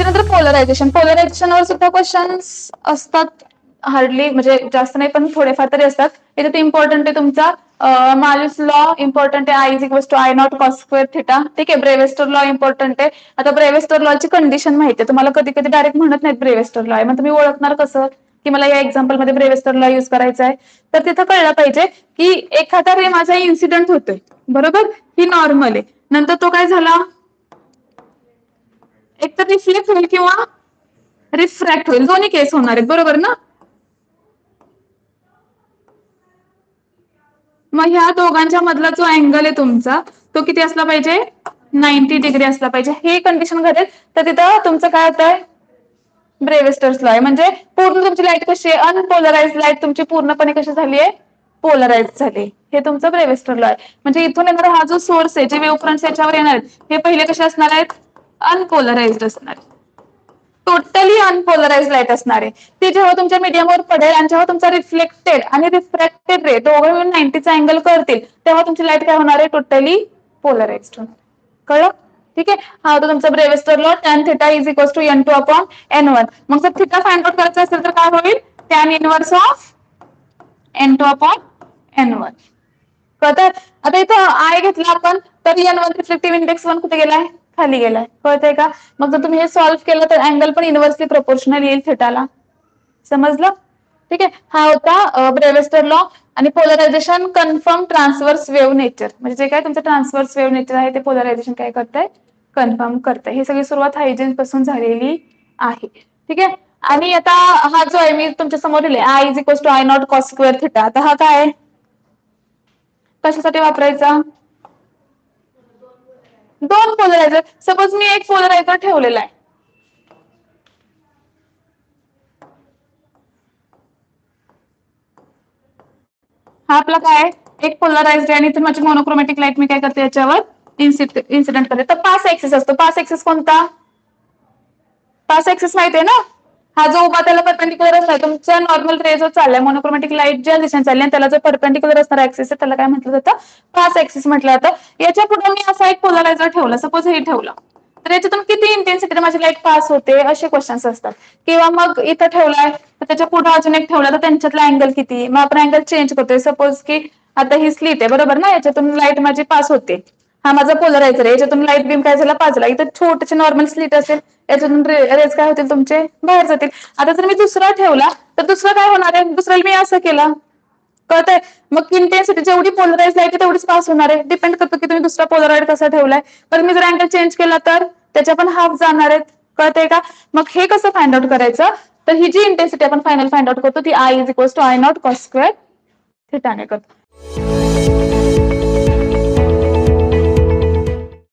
त्याच्यानंतर पोलरायझेशनवर सुद्धा क्वेश्चन्स असतात, हार्डली म्हणजे जास्त नाही पण थोडेफार तरी असतात. इथे ते इम्पॉर्टंट आहे तुमचा माल्युस लॉ इम्पॉर्टंट आहे, I is equals to I naught cos square theta. ठीक आहे, ब्रेव्हेस्टर लॉ इम्पॉर्टंट आहे. आता ब्रेव्हेस्टर लॉची कंडिशन माहिती आहे तुम्हाला, कधी कधी डायरेक्ट म्हणत नाहीत ब्रेव्हेस्टर लॉ आहे, मग तुम्ही ओळखणार कसं की मला या एक्झाम्पल मध्ये ब्रेव्हेस्टर लॉ यूज करायचा आहे. तर तिथं कळलं पाहिजे की एखादा रे माझा इन्सिडेंट होतोय बरोबर, ही नॉर्मल आहे, नंतर तो काय झाला, एक तर रिफ्लेक्ट होईल किंवा रिफ्रॅक्ट होईल, दोन्ही केस होणार आहेत बरोबर ना. मग ह्या दोघांच्या मधला जो अँगल आहे तुमचा तो किती असला पाहिजे, 90 डिग्री असला पाहिजे. हे कंडिशन घडेल तर तिथं तुमचं काय होतंय, ब्रेव्हेस्टर्स लॉ आहे. म्हणजे पूर्ण तुमची लाईट कशी आहे, अनपोलराइज लाईट तुमची पूर्णपणे कशी झाली आहे, पोलराइज झाली. हे तुमचं ब्रेव्हेस्टर लॉ आहे. म्हणजे इथून येणारा हा जो सोर्स आहे, जे वेव्ह फ्रंट्स याच्यावर येणार आहेत हे पहिले कसे असणार आहेत, अनपोलराइज्ड असणार आहेत, टोटली अनपोलराइज लाईट असणार आहे. ते जेव्हा तुमच्या मीडियमवर पडेल आणि जेव्हा तुमचा रिफ्लेक्टेड आणि रिफ्रॅक्टेड रे दोघं मिळून 90चा अँगल करतील तेव्हा तुमची लाईट काय होणार आहे, टोटली पोलराइज्ड होणार. कळलं. ठीक आहे, हा होता तुमचा Brewster law, tan theta is equals to N2 upon N1. मग जर थिटा फाइंड आउट करायचा असेल तर काय होईल, tan inverse of N2 upon N1. कळतंय. आता इथं आय घेतला आपण तर N1 रिफ्लेक्टिव्ह इंडेक्स 1 कुठे गेलाय, खाली गेलाय. कळतंय का. मग जर तुम्ही हे सॉल्व्ह केलं तर अँगल पण इनव्हर्सली प्रोपोर्शनल येईल थिटाला. समजलं. ठीक आहे, हा होता ब्रेव्हेस्टर लॉ. आणि polarisation confirm transverse wave nature, म्हणजे जे काय तुमचं ट्रान्सव्हर्स वेव्ह नेचर आहे ते पोलरायझेशन काय करतंय, कन्फर्म करतंय. ही सगळी सुरुवात हायजीन पासून झालेली आहे. ठीक आहे, आणि आता हा जो आहे मी तुमच्या समोर लिहिले I is equals to I naught cos square theta. आता हा काय आहे, कशासाठी वापरायचा, दोन पोलरायझर. सपोज मी एक पोलरायझर ठेवलेला आहे, हा आपला काय एक पोलराइज्ड आहे आणि इथून माझी मोनोक्रोमॅटिक लाईट मी काय करते याच्यावर इन्सिडेंट करते. तर पास एक्सिस असतो, पास एक्सिस कोणता, पास एक्सिस माहिती आहे ना, हा जो उभा त्याला परपेंडिक्युलर असणार, तुमच्या नॉर्मल रे जो चाललाय मोनोक्रोमॅटिक लाईट ज्या दिशेने चालली आणि त्याला जो परपेंडिक्युलर असणार ऍक्सिस आहे त्याला काय म्हटलं जातं, पास एक्सिस म्हटलं जातं. याच्या पुढे मी असा एक पोलरायझर ठेवला, सपोज हे ठेवला तर याच्यातून किती इंटेन्सिटी माझी लाईट पास होते असे क्वेश्चन्स असतात. किंवा मग इथं ठेवलाय तर त्याच्या पुढे अजून एक ठेवला तर त्यांच्यातला अँगल किती, मग आपण अँगल चेंज करतोय. सपोज की आता ही स्लिट आहे बरोबर ना, याच्यातून लाईट माझी पास होते, हा माझा पोलरायझर आहे, याच्यातून लाईट बीम काय झाला पाजला. इथं छोटेसे नॉर्मल स्लिट असेल याच्यातून रेज काय होतील तुमचे बाहेर जातील. आता जर मी दुसरा ठेवला तर दुसरं काय होणार आहे, दुसऱ्याला मी असं केलं, कळतंय. मग इंटेन्सिटी जेवढी पोलराइज लाईट आहे तेवढीच पास होणार आहे, डिपेंड करतो की तुम्ही दुसरा पोलराइड कसा ठेवलाय. पण मी जर अँगल चेंज केला तर त्याच्या पण हाफ जाणार आहेत. कळतंय का. मग हे कसं फाइंड आउट करायचं, तर ही जी इंटेन्सिटी आपण फायनल फाइंड आउट करतो ती I is equals to I naught cos square theta ने करतो.